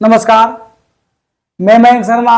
नमस्कार, मैं मयंक शर्मा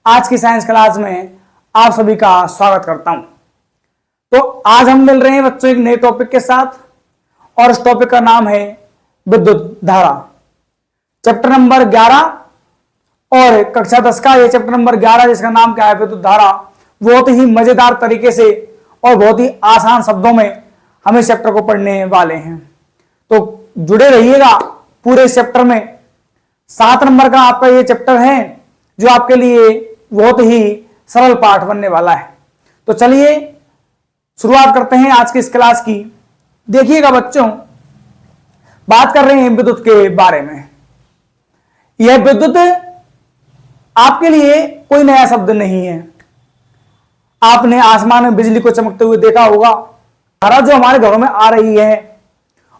आज की साइंस क्लास में आप सभी का स्वागत करता हूं। तो आज हम मिल रहे हैं बच्चों एक नए टॉपिक के साथ और इस टॉपिक का नाम है विद्युत धारा। चैप्टर नंबर 11 और कक्षा 10 का ये चैप्टर नंबर 11 जिसका नाम क्या है विद्युत धारा। बहुत ही मजेदार तरीके से और बहुत ही आसान शब्दों में हम इस चैप्टर को पढ़ने वाले हैं, तो जुड़े रहिएगा पूरे इस चैप्टर में। 7 नंबर का आपका ये चैप्टर है जो आपके लिए बहुत ही सरल पाठ बनने वाला है। तो चलिए शुरुआत करते हैं आज की इस क्लास की। देखिएगा बच्चों, बात कर रहे हैं विद्युत के बारे में। यह विद्युत आपके लिए कोई नया शब्द नहीं है। आपने आसमान में बिजली को चमकते हुए देखा होगा। धारा जो हमारे घरों में आ रही है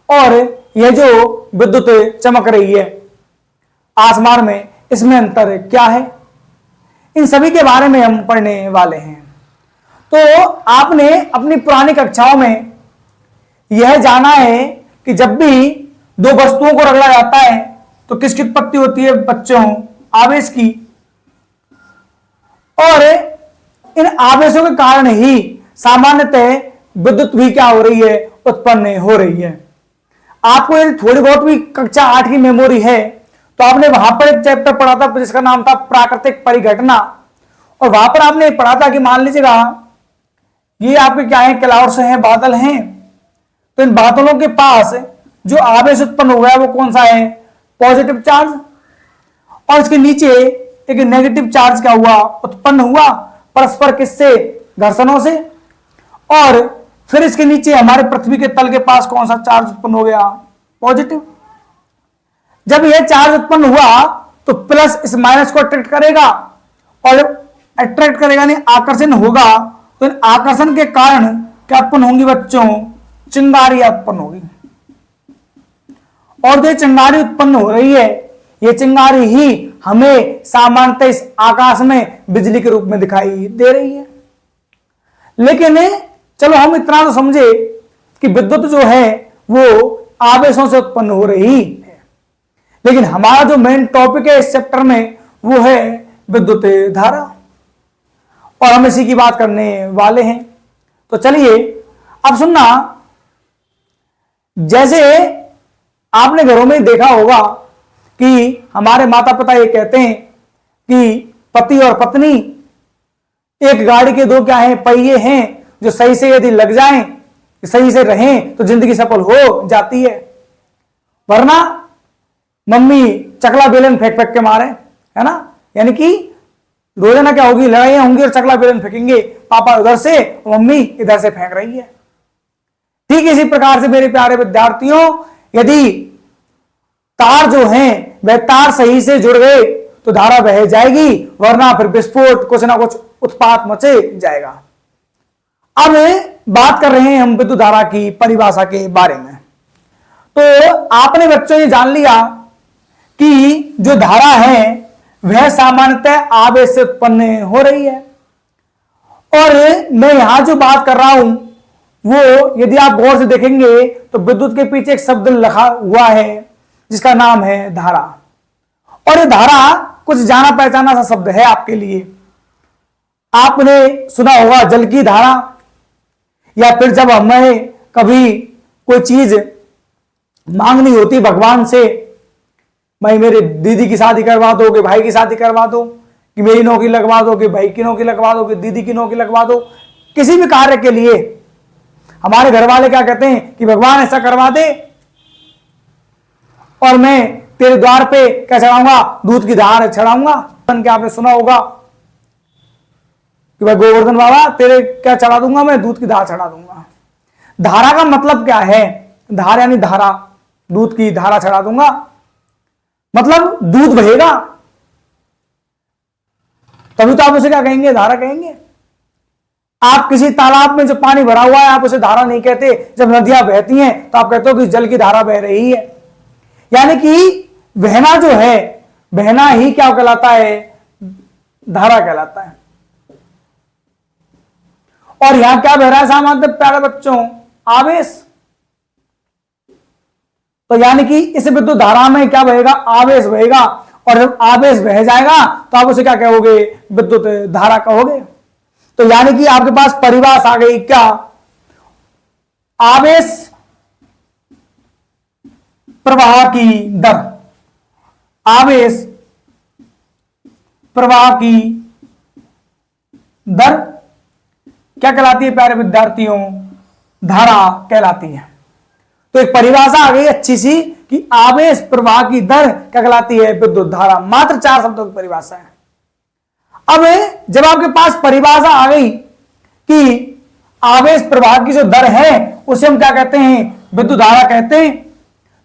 और यह जो विद्युत चमक रही है आसमान में, इसमें अंतर क्या है, इन सभी के बारे में हम पढ़ने वाले हैं। तो आपने अपनी पुरानी कक्षाओं में यह जाना है कि जब भी दो वस्तुओं को रगड़ा जाता है तो किसकी उत्पत्ति होती है बच्चों? आवेश की। और इन आवेशों के कारण ही सामान्यतः विद्युत भी क्या हो रही है, उत्पन्न हो रही है। आपको यदि थोड़ी बहुत भी कक्षा 8 की मेमोरी है तो आपने वहां पर एक चैप्टर पढ़ा था जिसका नाम था प्राकृतिक परिघटना, और वहां पर आपने पढ़ा था कि मान लीजिएगा ये आपके क्या है, क्लाउड्स हैं, बादल हैं। तो इन बादलों के पास जो आवेश उत्पन्न हुआ है वो कौन सा है? Positive charge. और इसके नीचे एक नेगेटिव चार्ज क्या हुआ, उत्पन्न हुआ, परस्पर किससे? घर्षणों से। और फिर इसके नीचे हमारे पृथ्वी के तल के पास कौन सा चार्ज उत्पन्न हो गया? पॉजिटिव। जब यह चार्ज उत्पन्न हुआ तो प्लस इस माइनस को अट्रैक्ट करेगा, और अट्रैक्ट करेगा यानी आकर्षण होगा। तो इन आकर्षण के कारण क्या उत्पन्न होंगी बच्चों? चिंगारियां उत्पन्न होगी। और जो चिंगारी उत्पन्न हो रही है, ये चिंगारी ही हमें सामान्यतः इस आकाश में बिजली के रूप में दिखाई दे रही है। लेकिन चलो हम इतना तो समझे कि विद्युत जो है वो आवेशों से उत्पन्न हो रही है, लेकिन हमारा जो मेन टॉपिक है इस चैप्टर में वो है विद्युत धारा, और हम इसी की बात करने वाले हैं। तो चलिए अब सुनना, जैसे आपने घरों में देखा होगा कि हमारे माता पिता ये कहते हैं कि पति और पत्नी एक गाड़ी के दो क्या हैं, पहिए हैं, जो सही से यदि लग जाएं, सही से रहें तो जिंदगी सफल हो जाती है। वरना मम्मी चकला बेलन फेंक फेंक के मारे, है ना, यानी कि रोजाना क्या होगी, लड़ाइयां होंगी और चकला बेलन फेंकेंगे, पापा उधर से मम्मी इधर से फेंक रही है। ठीक इसी प्रकार से मेरे प्यारे विद्यार्थियों, यदि तार जो हैं वह तार सही से जुड़ गए तो धारा बह जाएगी, वरना फिर विस्फोट, कुछ ना कुछ उत्पात मचे जाएगा। अब बात कर रहे हैं हम विद्युत धारा की परिभाषा के बारे में। तो आपने बच्चों ये जान लिया कि जो धारा है वह सामान्यतः आवेश से उत्पन्न हो रही है। और मैं यहां जो बात कर रहा हूं वो यदि आप गौर से देखेंगे तो विद्युत के पीछे एक शब्द लिखा हुआ है जिसका नाम है धारा। और ये धारा कुछ जाना पहचाना सा शब्द है आपके लिए। आपने सुना होगा जल की धारा, या फिर जब हमें कभी कोई चीज मांगनी होती भगवान से, भाई मेरे दीदी की शादी करवा दो, कि भाई की शादी करवा दो, कि मेरी नौकरी लगवा दो, कि भाई की नौकरी लगवा दो, कि दीदी की नौकरी लगवा दो, किसी भी कार्य के लिए हमारे घर वाले क्या कहते हैं कि भगवान ऐसा करवा दे, और मैं तेरे द्वार पे क्या चढ़ाऊंगा? दूध की धार चढ़ाऊंगा। क्या आपने सुना होगा कि भाई गोवर्धन बाबा तेरे क्या चढ़ा दूंगा? मैं दूध की धार चढ़ा दूंगा। धारा का मतलब क्या है? धार यानी धारा, दूध की धारा चढ़ा दूंगा मतलब दूध बहेगा, तभी तो आप उसे क्या कहेंगे? धारा कहेंगे। आप किसी तालाब में जो पानी भरा हुआ है आप उसे धारा नहीं कहते। जब नदियां बहती हैं तो आप कहते हो कि जल की धारा बह रही है। यानी कि बहना जो है, बहना ही क्या कहलाता है? धारा कहलाता है। और यहां क्या बह रहा है सामान्यतः प्यारे बच्चों? आवेश। तो यानी कि इस विद्युत धारा में क्या बहेगा? आवेश बहेगा। और जब आवेश बह जाएगा तो आप उसे क्या कहोगे, विद्युत धारा कहोगे। तो यानी कि आपके पास परिभाषा आ गई क्या, आवेश प्रवाह की दर, आवेश प्रवाह की दर क्या कहलाती है प्यारे विद्यार्थियों, धारा कहलाती है। तो एक परिभाषा आ गई अच्छी सी कि आवेश प्रवाह की दर क्या कहलाती है, विद्युत धारा। मात्र 4 शब्दों की परिभाषा है। अब जब आपके पास परिभाषा आ गई कि आवेश प्रवाह की जो दर है उसे हम क्या कहते हैं, विद्युत धारा कहते हैं।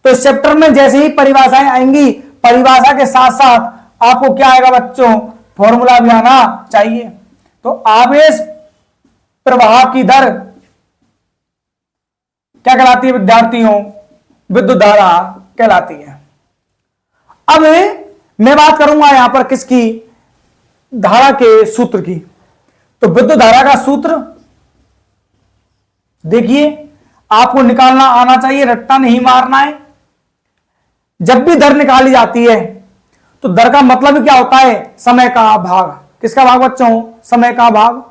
तो इस चैप्टर में जैसे ही परिभाषाएं आएंगी, परिभाषा के साथ साथ आपको क्या आएगा बच्चों, फॉर्मूला भी आना चाहिए। तो आवेश प्रवाह की दर क्या कहलाती है विद्यार्थियों, विद्युत धारा कहलाती है। अब मैं बात करूंगा यहां पर किसकी, धारा के सूत्र की। तो विद्युत धारा का सूत्र देखिए, आपको निकालना आना चाहिए, रट्टा नहीं मारना है। जब भी दर निकाली जाती है तो दर का मतलब क्या होता है, समय का भाग। किसका भाग बच्चों, समय का भाग।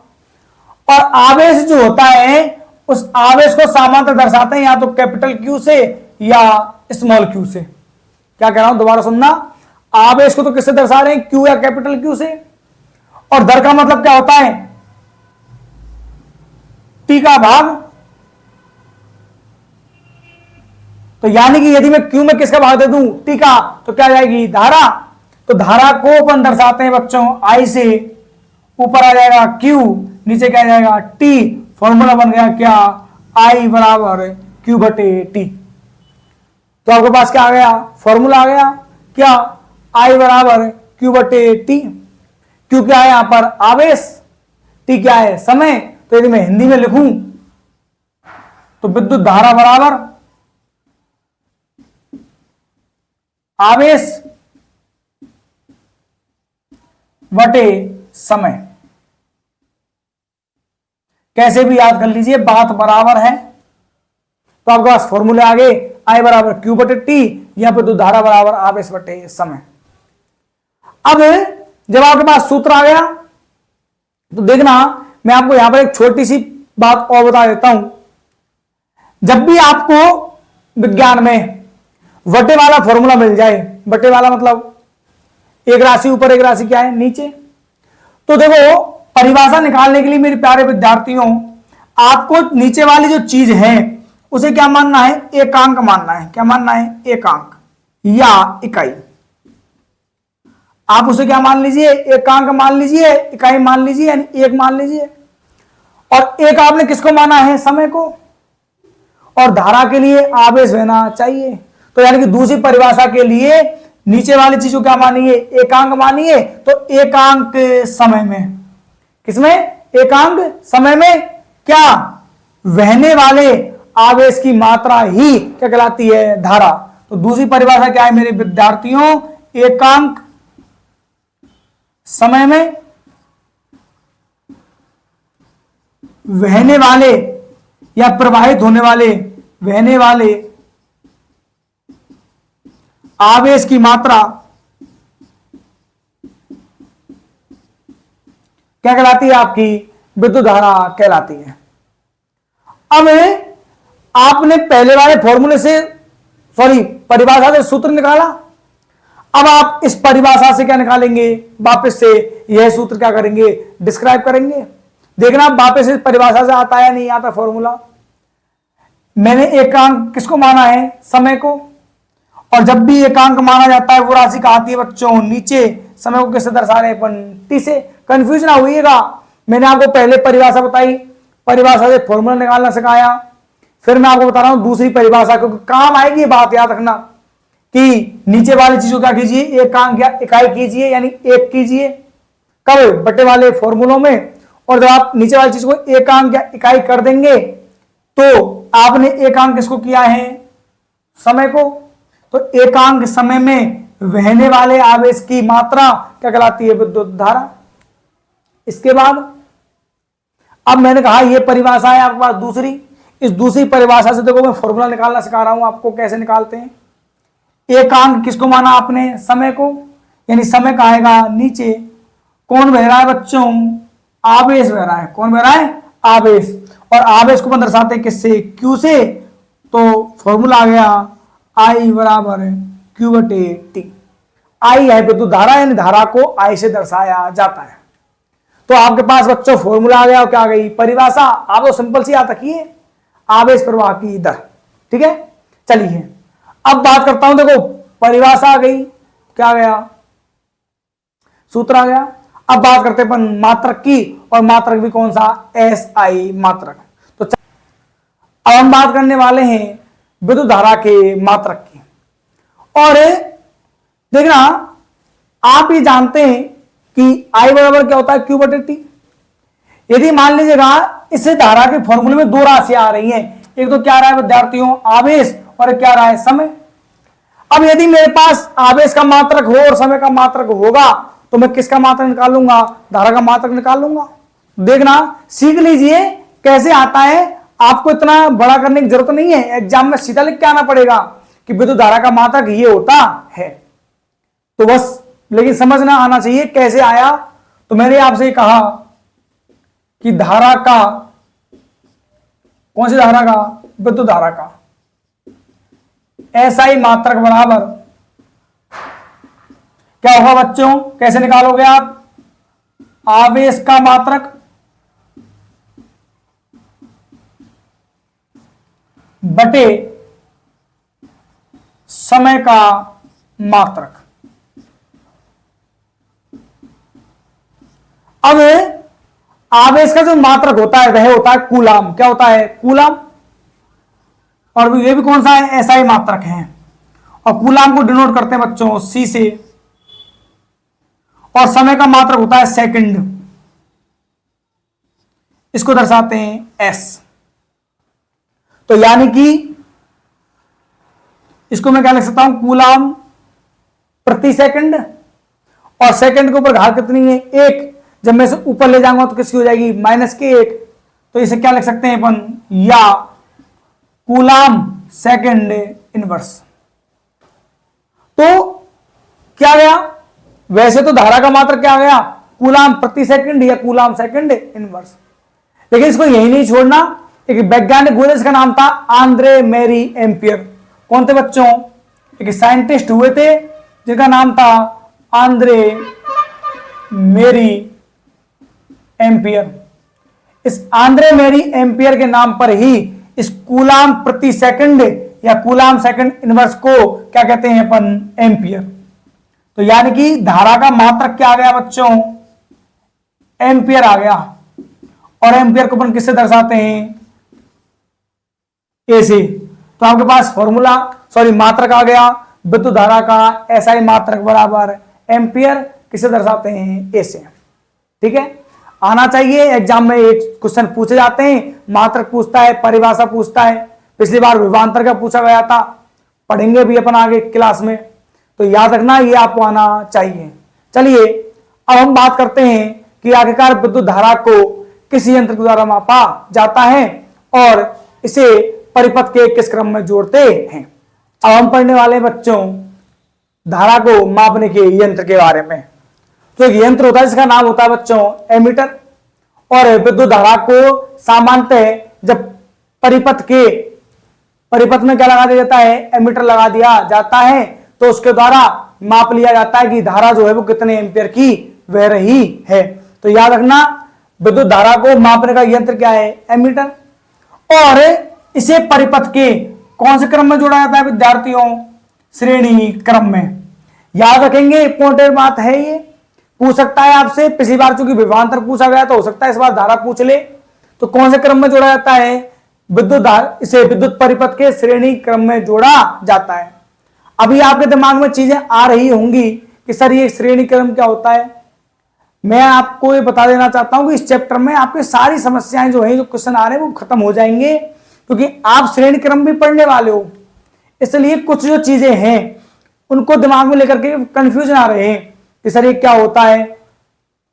और आवेश जो होता है उस आवेश को सामान्यतः दर्शाते हैं या तो कैपिटल क्यू से या स्मॉल क्यू से। क्या कह रहा हूं, दोबारा सुनना, आवेश को तो किससे दर्शा रहे हैं, क्यू या कैपिटल क्यू से। और दर का मतलब क्या होता है, टी का भाग। तो यानी कि यदि मैं क्यू में किसका भाग दे दूं, टी का, तो क्या जाएगी, धारा। तो धारा को अपन दर्शाते हैं बच्चों आई से, ऊपर आ जाएगा क्यू, नीचे क्या जाएगा टी। फॉर्मूला बन गया क्या, आई बराबर क्यू बटे टी। तो आपके पास क्या आ गया, फॉर्मूला आ गया क्या, आई बराबर क्यू बटे टी। क्यू क्या है यहां पर, आवेश, टी क्या है, समय। तो यदि मैं हिंदी में लिखूं तो विद्युत धारा बराबर आवेश बटे समय। कैसे भी याद कर लीजिए, बात बराबर है। तो आपके पास फॉर्मूले आ गए, आई बराबर क्यू बटे टी, या विद्युत धारा बराबर आवेश बटे समय। अब जब आपके पास सूत्र आ गया तो देखना, मैं आपको यहां पर एक छोटी सी बात और बता देता हूं। जब भी आपको विज्ञान में बटे वाला फॉर्मूला मिल जाए, बटे वाला मतलब एक राशि ऊपर एक राशि क्या है नीचे, तो देखो परिभाषा निकालने के लिए मेरे प्यारे विद्यार्थियों, आपको नीचे वाली जो चीज है उसे क्या मानना है, एकांक मानना है। क्या मानना है, एकांक या इकाई। आप उसे क्या मान लीजिए, एकांक मान लीजिए, इकाई मान लीजिए, यानी एक मान लीजिए। और एक आपने किसको माना है, समय को। और धारा के लिए आवेश बहना चाहिए। तो यानी कि दूसरी परिभाषा के लिए नीचे वाली चीज को क्या मानिए, एकांक मानिए। तो एकांक समय में, किसमें, एकांक समय में क्या, बहने वाले आवेश की मात्रा ही क्या कहलाती है, धारा। तो दूसरी परिभाषा क्या है मेरे विद्यार्थियों, एकांक समय में बहने वाले या प्रवाहित होने वाले, बहने वाले आवेश की मात्रा क्या कहलाती है, आपकी विद्युत धारा कहलाती है। अब आपने पहले वाले फॉर्मूले से, सॉरी परिभाषा से सूत्र निकाला। अब आप इस परिभाषा से क्या निकालेंगे, वापस से यह सूत्र क्या करेंगे, डिस्क्राइब करेंगे। देखना वापस इस परिभाषा से आता है नहीं आता फॉर्मूला। मैंने एकांक किसको माना है, समय को। और जब भी एकांक माना जाता है वो राशि कहाँ आती है बच्चों, नीचे। समय को किससे दर्शा रहे अपन, टी से। कंफ्यूज ना होइएगा, मैंने आपको पहले परिभाषा बताई, परिभाषा से फॉर्मूला निकालना सिखाया, फिर मैं आपको बता रहा हूं दूसरी परिभाषा, क्योंकि काम आएगी। बात याद रखना कि नीचे वाली चीजों क्या कीजिए, एकांक या इकाई कीजिए, यानी एक कीजिए। कब, बटे वाले फॉर्मूलों में। और जब आप नीचे वाली चीज को एकांक या इकाई कर देंगे तो आपने एकांक किसको किया है, समय को। तो एकांक समय में बहने वाले आवेश की मात्रा क्या कहलाती है, विद्युत धारा। इसके बाद अब मैंने कहा यह परिभाषा है आपके पास दूसरी। इस दूसरी परिभाषा से देखो मैं फॉर्मूला निकालना सिखा रहा हूं आपको, कैसे निकालते हैं। एकांक किसको माना आपने, समय को, यानी समय का आएगा नीचे। कौन बह रहा है बच्चों? आवेश बह रहा है। कौन बह रहा है? आवेश। और आवेश को अपन दर्शाते हैं किससे? Q से। तो फॉर्मूला आ गया I बराबर Q बटे T। I है विद्युत धारा, यानी धारा को I से दर्शाया जाता है। तो आपके पास बच्चों फॉर्मूला आ गया और क्या आ गई? परिभाषा। आप तो सिंपल सी याद रखिए, आवेश प्रवाह की दर। ठीक है, चलिए अब बात करता हूं। देखो परिभाषा आ गई, क्या आ गया? सूत्र आ गया। अब बात करते हैं अपन मात्रक की, और मात्रक भी कौन सा? SI मात्रक। तो अब हम बात करने वाले हैं विद्युत धारा के मात्रक की। और देखना, आप ही जानते हैं कि I बराबर क्या होता है? Q बटे T। यदि मान लीजिएगा इस धारा के फॉर्मूले में दो राशियां आ रही हैं, एक तो क्या आ रहा है विद्यार्थियों? आवेश, और एक क्या आ रहा है? समय। अब यदि मेरे पास आवेश का मात्रक हो और समय का मात्रक होगा, तो मैं किसका मात्रक निकालूंगा? धारा का मात्रक निकालूंगा। देखना, सीख लीजिए कैसे आता है। आपको इतना बड़ा करने की जरूरत नहीं है, एग्जाम में सीधा लिख के आना पड़ेगा कि विद्युत धारा का मात्रक ये होता है। तो बस लेकिन समझना आना चाहिए कैसे आया। तो मैंने आपसे कहा कि धारा का, कौन सी धारा का? विद्युत धारा का SI मात्रक बराबर क्या होगा बच्चों? कैसे निकालोगे आप? आवेश का मात्रक बटे समय का मात्रक। अब आवेश का जो मात्रक होता है वह होता है कूलाम। क्या होता है? कूलाम। और ये भी कौन सा है? SI मात्रक है। और कूलाम को डिनोट करते हैं बच्चों C से। और समय का मात्रक होता है सेकंड, इसको दर्शाते हैं S। तो यानी कि इसको मैं क्या लिख सकता हूं? कूलाम प्रति सेकंड। और सेकंड के ऊपर घात कितनी है? 1। जब मैं इसे ऊपर ले जाऊंगा तो किसकी हो जाएगी? -1। तो इसे क्या लिख सकते हैं अपन? या कूलाम सेकंड इनवर्स। तो क्या गया? वैसे तो धारा का मात्रक क्या आ गया? कूलाम प्रति सेकंड या कूलाम सेकंड इनवर्स। लेकिन इसको यही नहीं छोड़ना। एक वैज्ञानिक हुए, इसका नाम था आंद्रे मैरी एम्पियर। कौन थे बच्चों? एक साइंटिस्ट हुए थे जिनका नाम था आंद्रे मैरी एम्पियर। इस आंद्रे मैरी एम्पियर के नाम पर ही इस कूलाम प्रति सेकंड या कूलाम सेकंड इनवर्स को क्या कहते हैं अपन? एम्पियर। तो यानी कि धारा का मात्रक क्या आ गया बच्चों? एम्पियर आ गया। और एम्पियर को अपन किससे दर्शाते हैं? ए से। तो आपके पास फॉर्मूला, सॉरी मात्रक आ गया विद्युत धारा का SI मात्रक बराबर एम्पियर। किसे दर्शाते हैं? ए से। ठीक है, आना चाहिए। एग्जाम में एक क्वेश्चन पूछे जाते हैं, मात्रक पूछता है, परिभाषा पूछता है। पिछली बार विभवांतर का पूछा गया था, पढ़ेंगे भी अपन आगे क्लास में। तो याद रखना, ये आपको आना चाहिए। चलिए अब हम बात करते हैं कि आखिरकार विद्युत धारा को किस यंत्र के द्वारा मापा जाता है और इसे परिपथ के किस क्रम में जोड़ते हैं। अब हम पढ़ने वाले बच्चों धारा को मापने के यंत्र के बारे में। तो एक यंत्र होता है जिसका नाम होता है बच्चों एमीटर। और विद्युत धारा को सामान्यतः जब परिपथ में क्या लगा दिया जाता है? एमीटर लगा दिया जाता है। तो उसके द्वारा माप लिया जाता है कि धारा जो है वो कितने एम्पियर की बह रही है। तो याद रखना, विद्युत धारा को मापने का यंत्र क्या है? एमीटर। और इसे परिपथ के कौन से क्रम में जोड़ा जाता है विद्यार्थियों? श्रेणी क्रम में। याद रखेंगे, इंपॉर्टेंट बात है ये। पूछ सकता है आपसे, पिछली बार चूंकि विभवांतर पूछा गया तो हो सकता है इस बार धारा पूछ ले। तो कौन से क्रम में जोड़ा जाता है? विद्युत धारा, इसे विद्युत परिपथ के श्रेणी क्रम में जोड़ा जाता है। अभी आपके दिमाग में चीजें आ रही होंगी कि सर ये श्रेणी क्रम क्या होता है। मैं आपको ये बता देना चाहता हूं कि इस चैप्टर में आपकी सारी समस्याएं जो है, जो क्वेश्चन आ रहे हैं वो खत्म हो जाएंगे, क्योंकि आप श्रेणी क्रम भी पढ़ने वाले हो। इसलिए कुछ जो चीजें हैं उनको दिमाग में लेकर के कंफ्यूजन आ रहे हैं कि सर ये क्या होता है।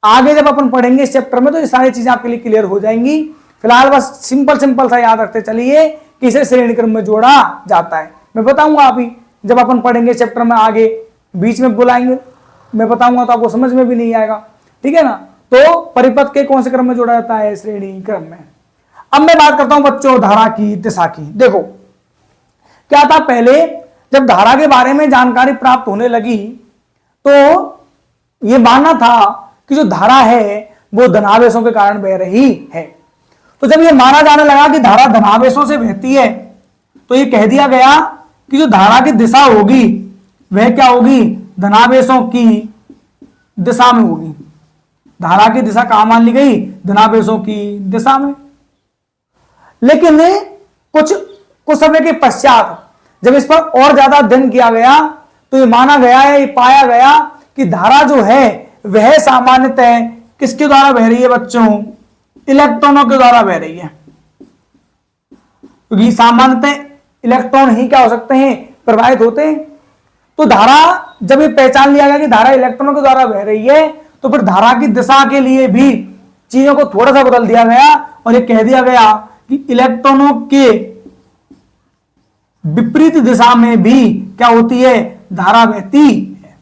आगे जब अपन पढ़ेंगे इस चैप्टर में तो ये सारी चीजें आपके लिए क्लियर हो जाएंगी। फिलहाल बस सिंपल सा याद रखते चलिए कि इसे श्रेणी क्रम में जोड़ा जाता है। मैं बताऊंगा अभी जब अपन पढ़ेंगे चैप्टर में आगे, बीच में बुलाएंगे मैं बताऊंगा तो आपको समझ में भी नहीं आएगा, ठीक है ना। तो परिपथ के कौन से क्रम में जोड़ा जाता है? श्रेणी क्रम में। अब मैं बात करता हूं बच्चों धारा की दिशा की। देखो क्या था, पहले जब धारा के बारे में जानकारी प्राप्त होने लगी तो यह मानना था कि जो धारा है वो धनावेशों के कारण बह रही है। तो जब यह माना जाने लगा कि धारा धनावेशों से बहती है तो यह कह दिया गया कि जो धारा की दिशा होगी वह क्या होगी? धनावेशों की दिशा में होगी। धारा की दिशा कहां मान ली गई? धनावेशों की दिशा में। लेकिन कुछ समय के पश्चात जब इस पर और ज्यादा अध्ययन किया गया तो ये माना गया है, ये पाया गया कि धारा जो है वह सामान्यतः किसके द्वारा बह रही है बच्चों? इलेक्ट्रॉनों के द्वारा बह रही है, क्योंकि सामान्यतः इलेक्ट्रॉन ही क्या हो सकते हैं? प्रवाहित होते हैं। तो धारा जब ये पहचान लिया गया कि धारा इलेक्ट्रॉनों के द्वारा बह रही है तो फिर धारा की दिशा के लिए भी चीजों को थोड़ा सा बदल दिया गया और ये कह दिया गया कि इलेक्ट्रॉनों के विपरीत दिशा में भी क्या होती है? धारा बहती है।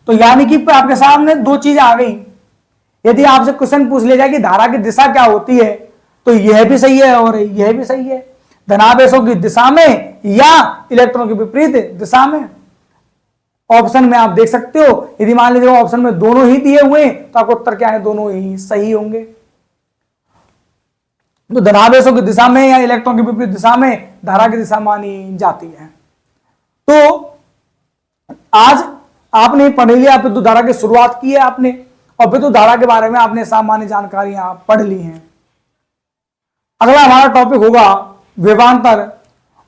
तो यानी कि आपके सामने दो चीज आ गई। यदि आपसे क्वेश्चन पूछ लिया जाए कि धारा की दिशा क्या होती है तो यह भी सही है और यह भी सही है, धनावेशों की दिशा में या इलेक्ट्रॉनों के विपरीत दिशा में। ऑप्शन में आप देख सकते हो, यदि मान लीजिए ऑप्शन में दोनों ही दिए हुए तो आपको उत्तर क्या है? दोनों ही सही होंगे। तो धनावेशों की दिशा में या इलेक्ट्रॉन की विपरीत दिशा में धारा की दिशा मानी जाती है। तो आज आपने पढ़ लिया, विद्युत धारा की शुरुआत की है आपने, और विद्युत धारा के बारे में आपने सामान्य जानकारियां पढ़ ली हैं। अगला हमारा टॉपिक होगा विभवांतर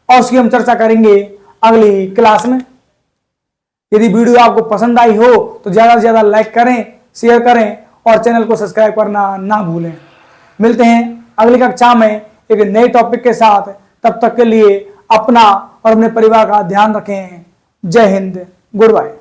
और उसकी हम चर्चा करेंगे अगली क्लास में। यदि वीडियो आपको पसंद आई हो तो ज्यादा से ज्यादा लाइक करें, शेयर करें और चैनल को सब्सक्राइब करना ना भूलें। मिलते हैं अगली कक्षा में एक नए टॉपिक के साथ। तब तक के लिए अपना और अपने परिवार का ध्यान रखें। जय हिंद, गुड बाय।